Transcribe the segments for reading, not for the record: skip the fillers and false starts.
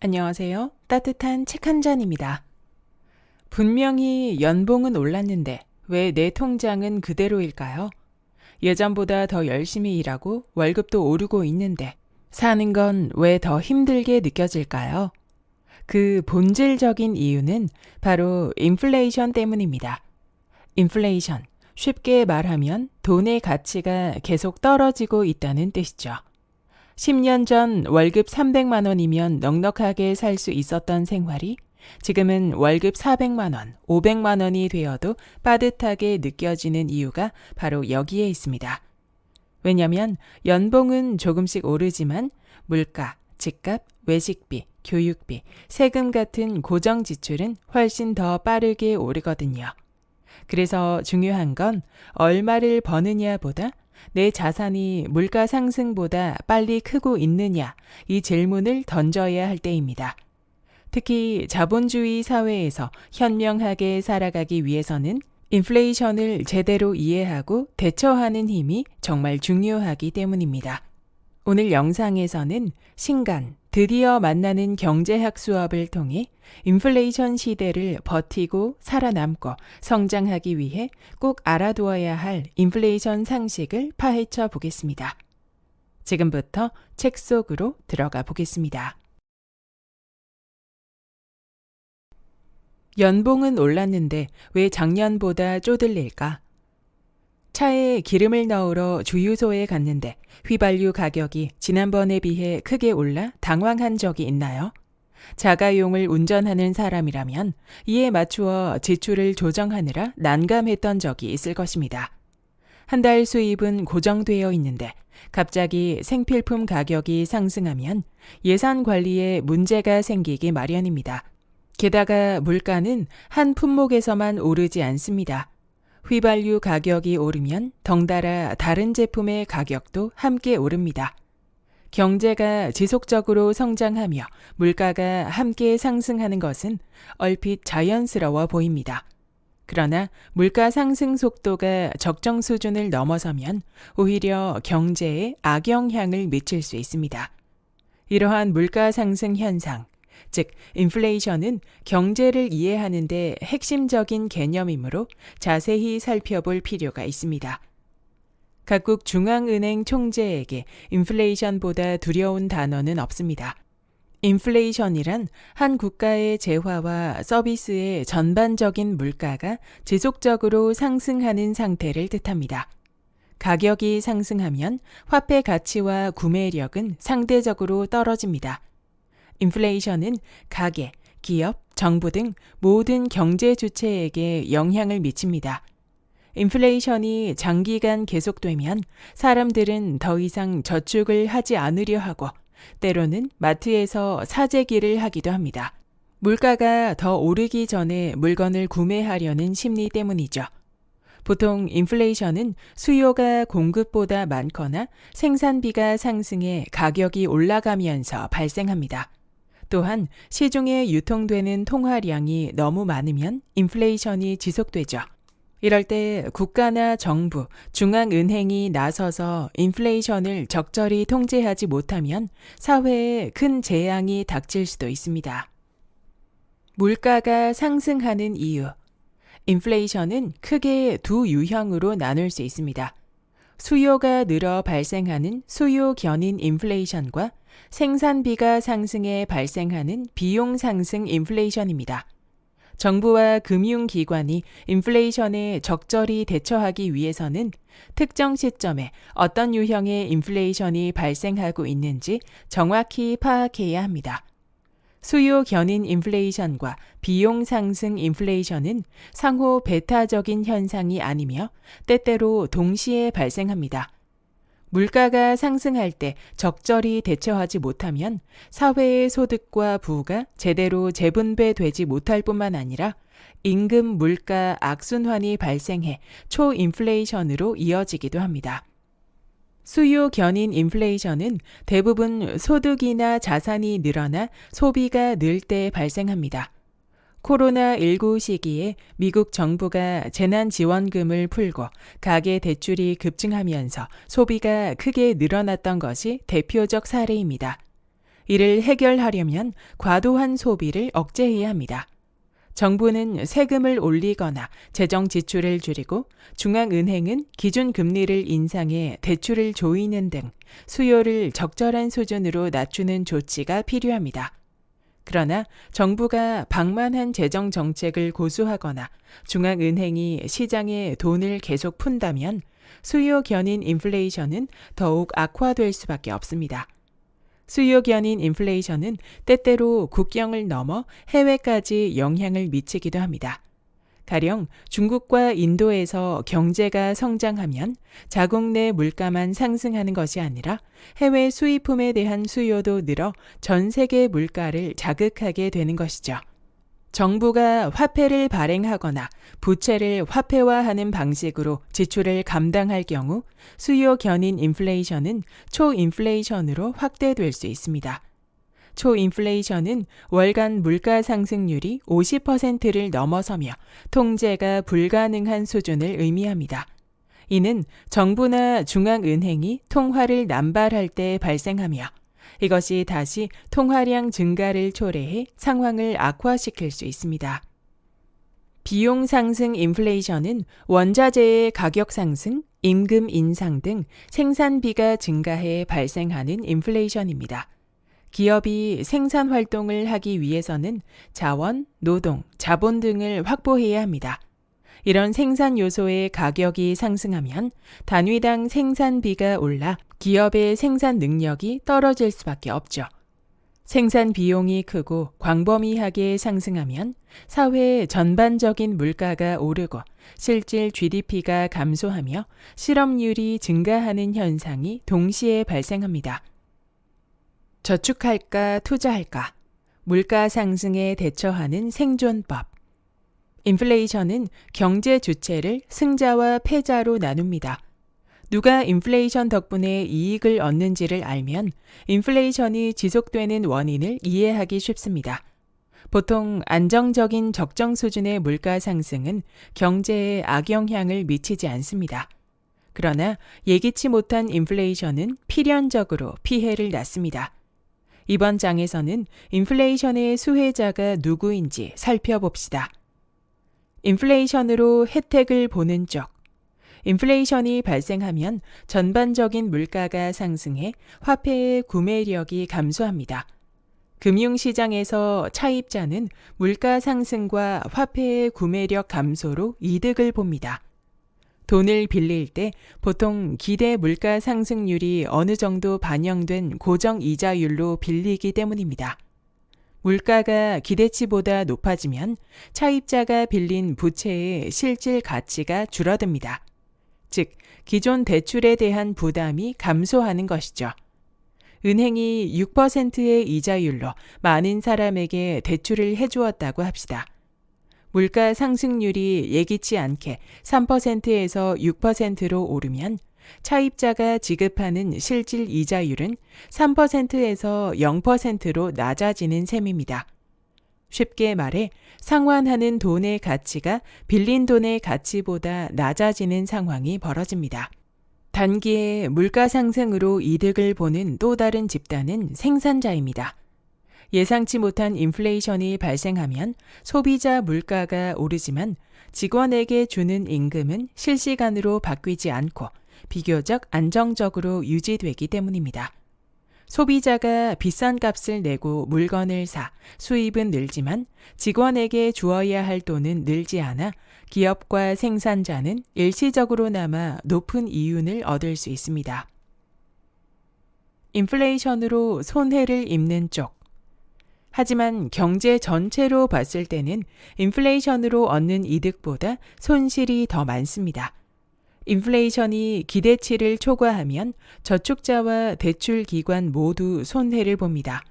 안녕하세요. 따뜻한 책 한 잔입니다. 분명히 연봉은 올랐는데 왜 내 통장은 그대로일까요? 예전보다 더 열심히 일하고 월급도 오르고 있는데 사는 건 왜 더 힘들게 느껴질까요? 그 본질적인 이유는 바로 인플레이션 때문입니다. 인플레이션, 쉽게 말하면 돈의 가치가 계속 떨어지고 있다는 뜻이죠. 10년 전 월급 300만 원이면 넉넉하게 살 수 있었던 생활이 지금은 월급 400만 원, 500만 원이 되어도 빠듯하게 느껴지는 이유가 바로 여기에 있습니다. 왜냐면 연봉은 조금씩 오르지만 물가, 집값, 외식비, 교육비, 세금 같은 고정 지출은 훨씬 더 빠르게 오르거든요. 그래서 중요한 건 얼마를 버느냐보다 내 자산이 물가 상승보다 빨리 크고 있느냐 이 질문을 던져야 할 때입니다. 특히 자본주의 사회에서 현명하게 살아가기 위해서는 인플레이션을 제대로 이해하고 대처하는 힘이 정말 중요하기 때문입니다. 오늘 영상에서는 신간, 드디어 만나는 경제학 수업을 통해 인플레이션 시대를 버티고 살아남고 성장하기 위해 꼭 알아두어야 할 인플레이션 상식을 파헤쳐 보겠습니다. 지금부터 책 속으로 들어가 보겠습니다. 연봉은 올랐는데 왜 작년보다 쪼들릴까? 차에 기름을 넣으러 주유소에 갔는데 휘발유 가격이 지난번에 비해 크게 올라 당황한 적이 있나요? 자가용을 운전하는 사람이라면 이에 맞추어 지출을 조정하느라 난감했던 적이 있을 것입니다. 한 달 수입은 고정되어 있는데 갑자기 생필품 가격이 상승하면 예산 관리에 문제가 생기기 마련입니다. 게다가 물가는 한 품목에서만 오르지 않습니다. 휘발유 가격이 오르면 덩달아 다른 제품의 가격도 함께 오릅니다. 경제가 지속적으로 성장하며 물가가 함께 상승하는 것은 얼핏 자연스러워 보입니다. 그러나 물가 상승 속도가 적정 수준을 넘어서면 오히려 경제에 악영향을 미칠 수 있습니다. 이러한 물가 상승 현상, 즉 인플레이션은 경제를 이해하는 데 핵심적인 개념이므로 자세히 살펴볼 필요가 있습니다. 각국 중앙은행 총재에게 인플레이션보다 두려운 단어는 없습니다. 인플레이션이란 한 국가의 재화와 서비스의 전반적인 물가가 지속적으로 상승하는 상태를 뜻합니다. 가격이 상승하면 화폐 가치와 구매력은 상대적으로 떨어집니다. 인플레이션은 가계, 기업, 정부 등 모든 경제 주체에게 영향을 미칩니다. 인플레이션이 장기간 계속되면 사람들은 더 이상 저축을 하지 않으려 하고 때로는 마트에서 사재기를 하기도 합니다. 물가가 더 오르기 전에 물건을 구매하려는 심리 때문이죠. 보통 인플레이션은 수요가 공급보다 많거나 생산비가 상승해 가격이 올라가면서 발생합니다. 또한 시중에 유통되는 통화량이 너무 많으면 인플레이션이 지속되죠. 이럴 때 국가나 정부, 중앙은행이 나서서 인플레이션을 적절히 통제하지 못하면 사회에 큰 재앙이 닥칠 수도 있습니다. 물가가 상승하는 이유. 인플레이션은 크게 두 유형으로 나눌 수 있습니다. 수요가 늘어 발생하는 수요 견인 인플레이션과 생산비가 상승해 발생하는 비용 상승 인플레이션입니다. 정부와 금융기관이 인플레이션에 적절히 대처하기 위해서는 특정 시점에 어떤 유형의 인플레이션이 발생하고 있는지 정확히 파악해야 합니다. 수요 견인 인플레이션과 비용 상승 인플레이션은 상호 배타적인 현상이 아니며 때때로 동시에 발생합니다. 물가가 상승할 때 적절히 대처하지 못하면 사회의 소득과 부가 제대로 재분배되지 못할 뿐만 아니라 임금 물가 악순환이 발생해 초인플레이션으로 이어지기도 합니다. 수요 견인 인플레이션은 대부분 소득이나 자산이 늘어나 소비가 늘 때 발생합니다. 코로나19 시기에 미국 정부가 재난지원금을 풀고 가계 대출이 급증하면서 소비가 크게 늘어났던 것이 대표적 사례입니다. 이를 해결하려면 과도한 소비를 억제해야 합니다. 정부는 세금을 올리거나 재정 지출을 줄이고 중앙은행은 기준 금리를 인상해 대출을 조이는 등 수요를 적절한 수준으로 낮추는 조치가 필요합니다. 그러나 정부가 방만한 재정 정책을 고수하거나 중앙은행이 시장에 돈을 계속 푼다면 수요 견인 인플레이션은 더욱 악화될 수밖에 없습니다. 수요 견인 인플레이션은 때때로 국경을 넘어 해외까지 영향을 미치기도 합니다. 가령 중국과 인도에서 경제가 성장하면 자국 내 물가만 상승하는 것이 아니라 해외 수입품에 대한 수요도 늘어 전 세계 물가를 자극하게 되는 것이죠. 정부가 화폐를 발행하거나 부채를 화폐화하는 방식으로 지출을 감당할 경우 수요 견인 인플레이션은 초인플레이션으로 확대될 수 있습니다. 초인플레이션은 월간 물가 상승률이 50%를 넘어서며 통제가 불가능한 수준을 의미합니다. 이는 정부나 중앙은행이 통화를 남발할 때 발생하며 이것이 다시 통화량 증가를 초래해 상황을 악화시킬 수 있습니다. 비용 상승 인플레이션은 원자재의 가격 상승, 임금 인상 등 생산비가 증가해 발생하는 인플레이션입니다. 기업이 생산 활동을 하기 위해서는 자원, 노동, 자본 등을 확보해야 합니다. 이런 생산 요소의 가격이 상승하면 단위당 생산비가 올라 기업의 생산 능력이 떨어질 수밖에 없죠. 생산 비용이 크고 광범위하게 상승하면 사회 전반적인 물가가 오르고 실질 GDP가 감소하며 실업률이 증가하는 현상이 동시에 발생합니다. 저축할까 투자할까? 물가 상승에 대처하는 생존법. 인플레이션은 경제 주체를 승자와 패자로 나눕니다. 누가 인플레이션 덕분에 이익을 얻는지를 알면 인플레이션이 지속되는 원인을 이해하기 쉽습니다. 보통 안정적인 적정 수준의 물가 상승은 경제에 악영향을 미치지 않습니다. 그러나 예기치 못한 인플레이션은 필연적으로 피해를 낳습니다. 이번 장에서는 인플레이션의 수혜자가 누구인지 살펴봅시다. 인플레이션으로 혜택을 보는 쪽. 인플레이션이 발생하면 전반적인 물가가 상승해 화폐의 구매력이 감소합니다. 금융시장에서 차입자는 물가 상승과 화폐의 구매력 감소로 이득을 봅니다. 돈을 빌릴 때 보통 기대 물가 상승률이 어느 정도 반영된 고정 이자율로 빌리기 때문입니다. 물가가 기대치보다 높아지면 차입자가 빌린 부채의 실질 가치가 줄어듭니다. 즉, 기존 대출에 대한 부담이 감소하는 것이죠. 은행이 6%의 이자율로 많은 사람에게 대출을 해주었다고 합시다. 물가 상승률이 예기치 않게 3%에서 6%로 오르면 차입자가 지급하는 실질 이자율은 3%에서 0%로 낮아지는 셈입니다. 쉽게 말해 상환하는 돈의 가치가 빌린 돈의 가치보다 낮아지는 상황이 벌어집니다. 단기에 물가 상승으로 이득을 보는 또 다른 집단은 생산자입니다. 예상치 못한 인플레이션이 발생하면 소비자 물가가 오르지만 직원에게 주는 임금은 실시간으로 바뀌지 않고 비교적 안정적으로 유지되기 때문입니다. 소비자가 비싼 값을 내고 물건을 사 수입은 늘지만 직원에게 주어야 할 돈은 늘지 않아 기업과 생산자는 일시적으로나마 높은 이윤을 얻을 수 있습니다. 인플레이션으로 손해를 입는 쪽. 하지만 경제 전체로 봤을 때는 인플레이션으로 얻는 이득보다 손실이 더 많습니다. 인플레이션이 기대치를 초과하면 저축자와 대출기관 모두 손해를 봅니다.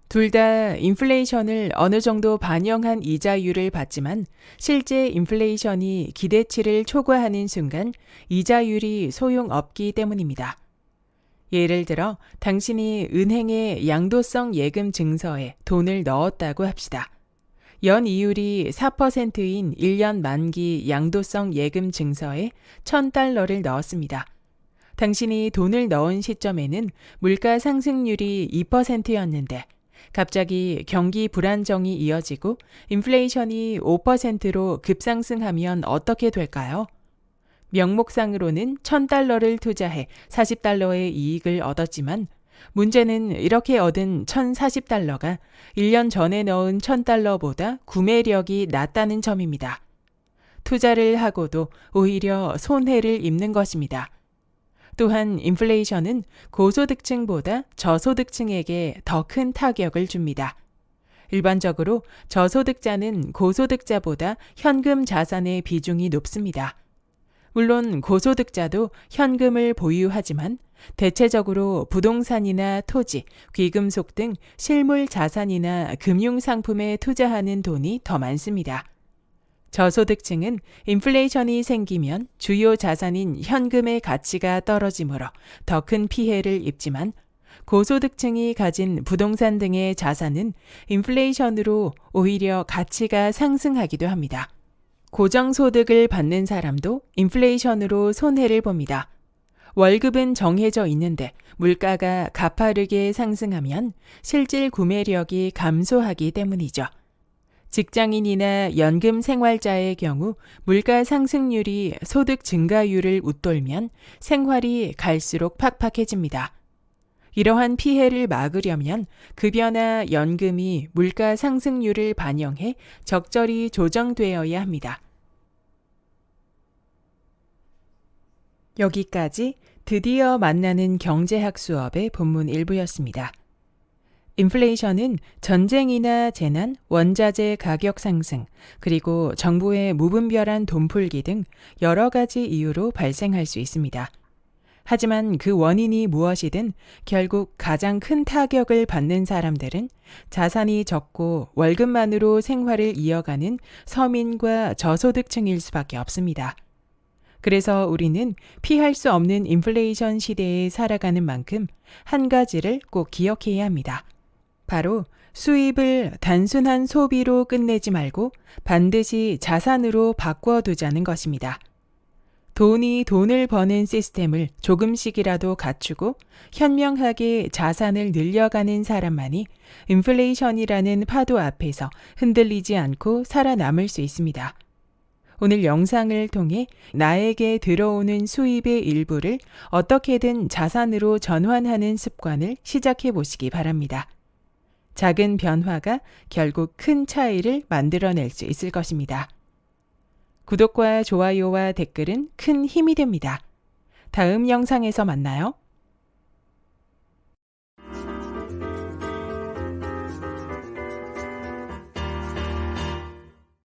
둘 다 인플레이션을 어느 정도 반영한 이자율을 받지만 실제 인플레이션이 기대치를 초과하는 순간 이자율이 소용없기 때문입니다. 예를 들어 당신이 은행에 양도성 예금 증서에 돈을 넣었다고 합시다. 연이율이 4%인 1년 만기 양도성 예금 증서에 $1,000를 넣었습니다. 당신이 돈을 넣은 시점에는 물가 상승률이 2%였는데 갑자기 경기 불안정이 이어지고 인플레이션이 5%로 급상승하면 어떻게 될까요? 명목상으로는 $1,000를 투자해 $40의 이익을 얻었지만 문제는 이렇게 얻은 $1,040가 1년 전에 넣은 $1,000보다 구매력이 낮다는 점입니다. 투자를 하고도 오히려 손해를 입는 것입니다. 또한 인플레이션은 고소득층보다 저소득층에게 더 큰 타격을 줍니다. 일반적으로 저소득자는 고소득자보다 현금 자산의 비중이 높습니다. 물론 고소득자도 현금을 보유하지만 대체적으로 부동산이나 토지, 귀금속 등 실물 자산이나 금융상품에 투자하는 돈이 더 많습니다. 저소득층은 인플레이션이 생기면 주요 자산인 현금의 가치가 떨어지므로 더 큰 피해를 입지만 고소득층이 가진 부동산 등의 자산은 인플레이션으로 오히려 가치가 상승하기도 합니다. 고정소득을 받는 사람도 인플레이션으로 손해를 봅니다. 월급은 정해져 있는데 물가가 가파르게 상승하면 실질 구매력이 감소하기 때문이죠. 직장인이나 연금 생활자의 경우 물가 상승률이 소득 증가율을 웃돌면 생활이 갈수록 팍팍해집니다. 이러한 피해를 막으려면 급여나 연금이 물가 상승률을 반영해 적절히 조정되어야 합니다. 여기까지 드디어 만나는 경제학 수업의 본문 일부였습니다. 인플레이션은 전쟁이나 재난, 원자재 가격 상승, 그리고 정부의 무분별한 돈풀기 등 여러 가지 이유로 발생할 수 있습니다. 하지만 그 원인이 무엇이든 결국 가장 큰 타격을 받는 사람들은 자산이 적고 월급만으로 생활을 이어가는 서민과 저소득층일 수밖에 없습니다. 그래서 우리는 피할 수 없는 인플레이션 시대에 살아가는 만큼 한 가지를 꼭 기억해야 합니다. 바로 수입을 단순한 소비로 끝내지 말고 반드시 자산으로 바꿔두자는 것입니다. 돈이 돈을 버는 시스템을 조금씩이라도 갖추고 현명하게 자산을 늘려가는 사람만이 인플레이션이라는 파도 앞에서 흔들리지 않고 살아남을 수 있습니다. 오늘 영상을 통해 나에게 들어오는 수입의 일부를 어떻게든 자산으로 전환하는 습관을 시작해 보시기 바랍니다. 작은 변화가 결국 큰 차이를 만들어낼 수 있을 것입니다. 구독과 좋아요와 댓글은 큰 힘이 됩니다. 다음 영상에서 만나요.